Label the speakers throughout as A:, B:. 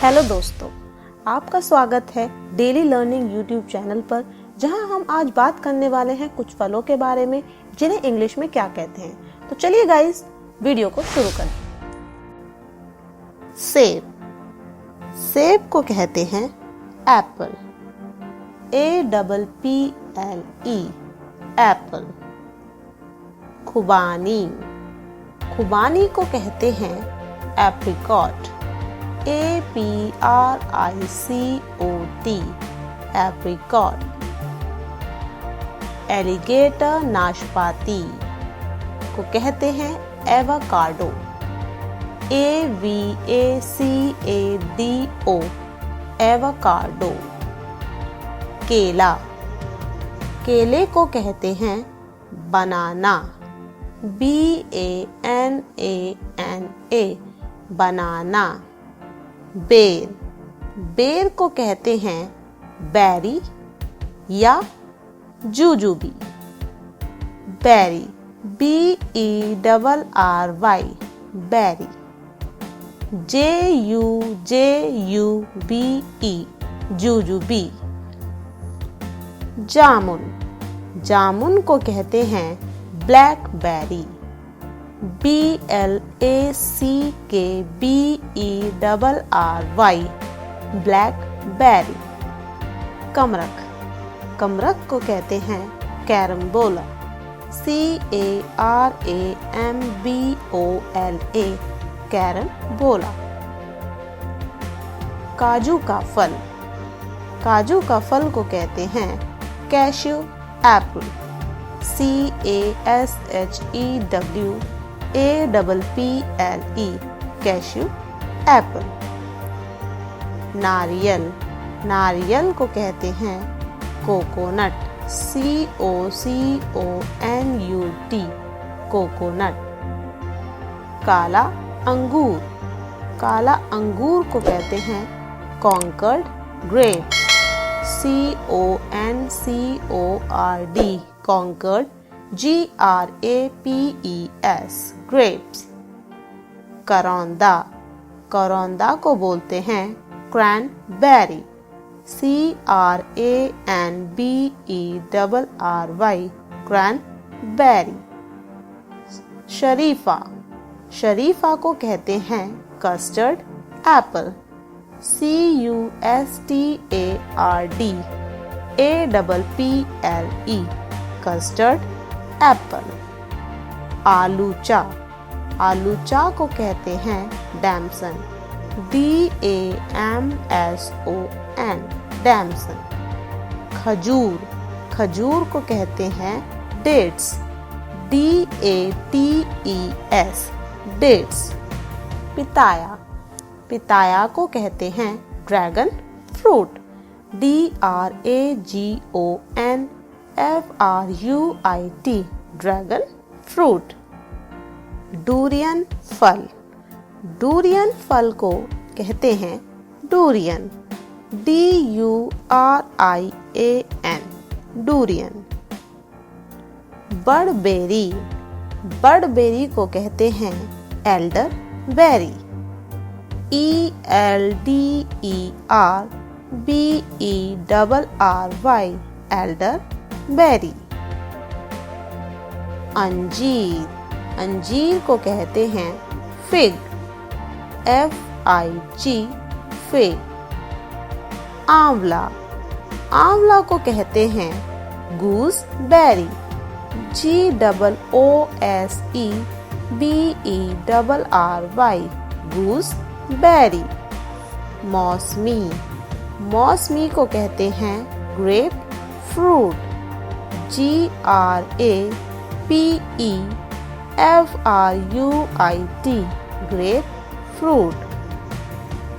A: Hello दोस्तों, आपका स्वागत है डेली लर्निंग यूट्यूब चैनल पर, जहां हम आज बात करने वाले हैं कुछ फलों के बारे में जिन्हें इंग्लिश में क्या कहते हैं। तो चलिए गाइस, वीडियो को शुरू करें। सेब। सेब को कहते हैं एप्पल, APPLE, एप्पल। खुबानी। खुबानी को कहते हैं एप्रिकॉट, APRICOT, एप्रिकॉट। एलिगेटर नाशपाती को कहते हैं एवोकाडो, AVACADO, एवोकाडो। केला। केले को कहते हैं बनाना, BANANA, बनाना। बेर। बेर को कहते हैं बेरी या जुजुबी, बेरी, BERRY, बेरी। JUJUBE, जुजुबी। जामुन। जामुन को कहते हैं ब्लैकबेरी, BLACKBERRY, ब्लैकबेरी। कमरख। कमरख को कहते हैं कैरम्बोला, CARAMBOLA, कैरम्बोला। काजू का फल। काजू का फल को कहते हैं cashew Apple, CASHEWAPPLE, cashew Apple. नारियल। नारियल को कहते हैं कोकोनट, COCONUT, कोकोनट। काला अंगूर। काला अंगूर को कहते हैं concord grape, CONCORD, concord, GRAPES, grapes. करौंदा। करौंदा को बोलते हैं क्रैनबेरी, CRANBERRY, क्रैनबेरी। शरीफा। शरीफा को कहते हैं custard apple, CUSTARD APPLE, custard apple. आलूचा। आलूचा को कहते हैं डैमसन, DAMSON, डैमसन। खजूर। खजूर को कहते हैं डेट्स, DATES, डेट्स। पिताया। पिताया को कहते हैं dragon fruit, DRAGONFRUIT, dragon fruit. Durian फल। डूरियन फल को कहते हैं डूरियन, DURIAN, डूरियन। बड़बेरी। बड़बेरी को कहते हैं elderberry, ELDERBERRY, elderberry. अंजीर। अंजीर को कहते हैं फिग, FIG, फिग। आंवला। आंवला को कहते हैं गूसबेरी, GOSEBERRY, गूसबेरी। मौसमी। मौसमी को कहते हैं grep fruit, GRAPEFRUIT, grep fruit.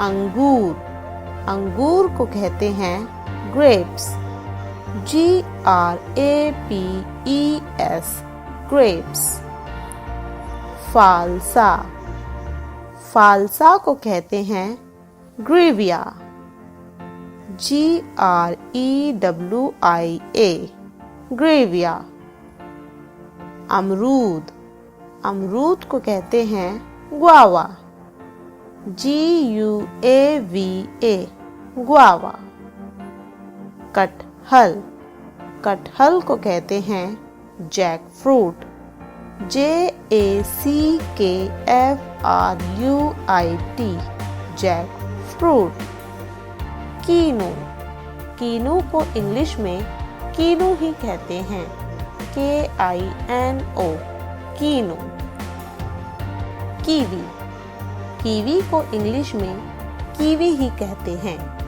A: अंगूर। अंगूर को कहते हैं ग्रेप्स, GRAPES, ग्रेप्स। फालसा। फालसा को कहते हैं ग्रेविया, GREWIA, ग्रेविया। अमरूद। अमरूद को कहते हैं ग्वावा, GUAVA गुआवा। कटहल, कटहल को कहते हैं jackfruit. JACKFRUIT jackfruit. कीनू, कीनू को इंग्लिश में कीनू ही कहते हैं, KINO कीनू। कीवी, कीवी को इंग्लिश में कीवी ही कहते हैं,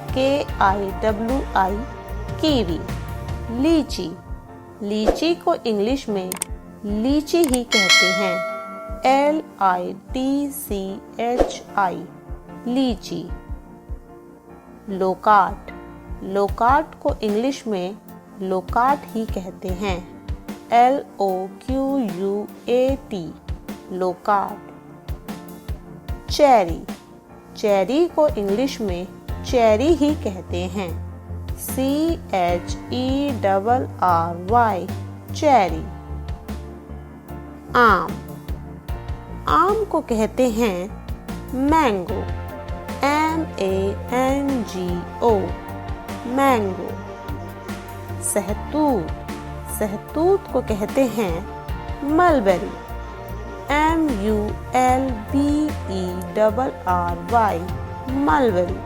A: KIWI कीवी। लीची, लीची को इंग्लिश में लीची ही कहते हैं, LITCHI लीची। लोकाट, लोकाट को इंग्लिश में लोकाट ही कहते हैं, LOQUAT लोकाट। चेरी, चेरी को इंग्लिश में चेरी ही कहते हैं, CHERRY चेरी। आम, आम को कहते हैं मैंगो, MANGO मैंगो। सहतूत, सहतूत को कहते हैं मलबेरी, MULBERRY मलबेरी।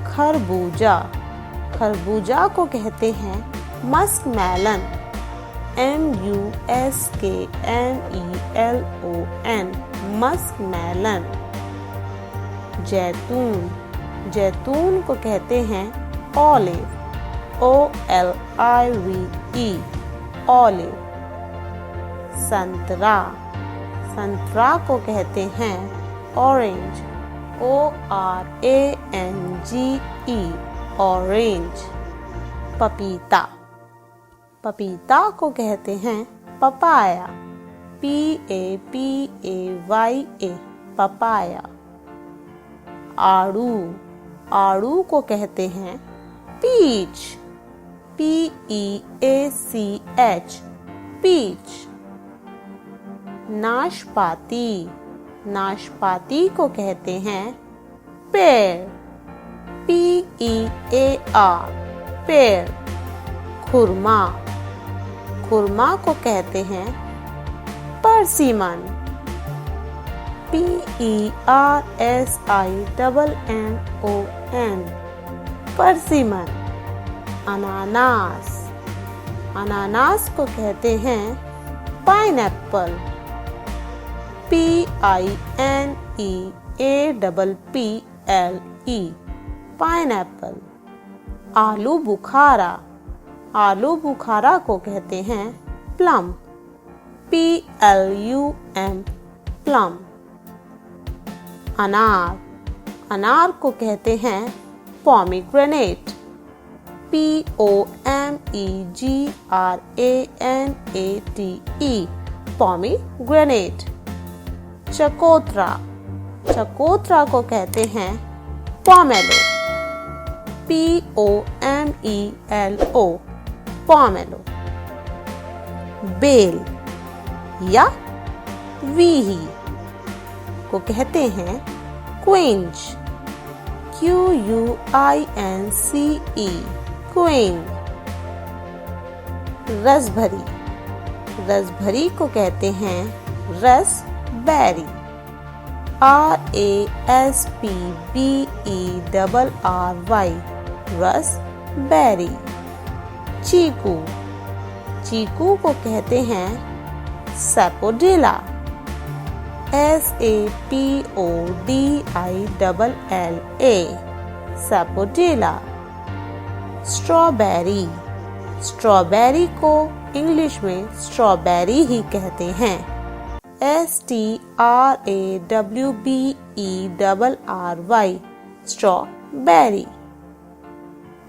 A: खरबूजा, खरबूजा को कहते हैं मस्कमेलन, MUSKMELON मस्कमेलन। जैतून, जैतून को कहते हैं ऑलिव, OLIVE ऑलिव। संतरा, संतरा को कहते हैं ऑरेंज, ORANGE ऑरेंज। पपीता, पपीता को कहते हैं पपाया, PAPAYA पपाया। आड़ू, आड़ू को कहते हैं पीच, PEACH पीच। नाशपाती, नाशपाती को कहते हैं पेड़, PEAR पेड़। खुरमा, खुरमा को कहते हैं परसिमन, PERSIMMON परसिमन। अनानास, अनानास को कहते हैं पाइनएप्पल, PINEAPPLE पाइनएप्पल। आलू बुखारा, आलू बुखारा को कहते हैं प्लम, PLUM प्लम। अनार, अनार को कहते हैं पोमीग्रेनेट, POMEGRANATE पोमीग्रेनेट। चकोतरा, चकोतरा को कहते हैं पोमेलो, POMELO पोमेलो। बेल या वीही को कहते हैं क्विंच, QUINCE क्विंच। रसभरी, रसभरी को कहते हैं रसबेरी, RASPBERRY रसबेरी। चीकू, चीकू को कहते हैं सैपोडिला, SAPODILLA सैपोडिला। स्ट्रॉबेरी, स्ट्रॉबेरी को इंग्लिश में स्ट्रॉबेरी ही कहते हैं, STRAWBERRY स्ट्रॉबेरी।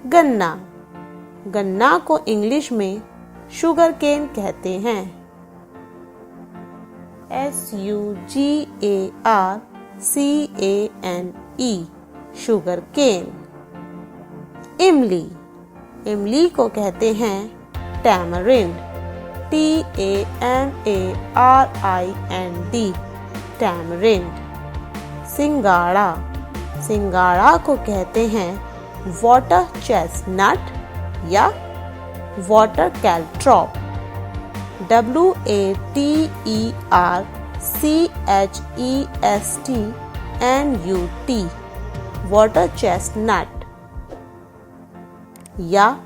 A: गन्ना, गन्ना को इंग्लिश में शुगर केन कहते हैं, SUGARCANE शुगर केन। इमली, इमली को कहते हैं टैमरिंड, TAMARIND टैमरिंड। सिंगाड़ा, सिंगाड़ा को कहते हैं वाटर चेस्टनट या water caltrop. WATERCHESTNUT water chestnut या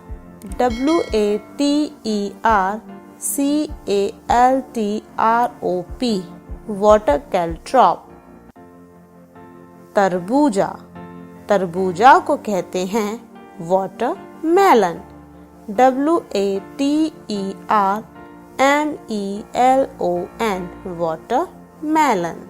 A: WATERCALTROP वाटर कैलट्रॉप। तरबूजा, तरबूजा को कहते हैं watermelon. WATERMELON water melon.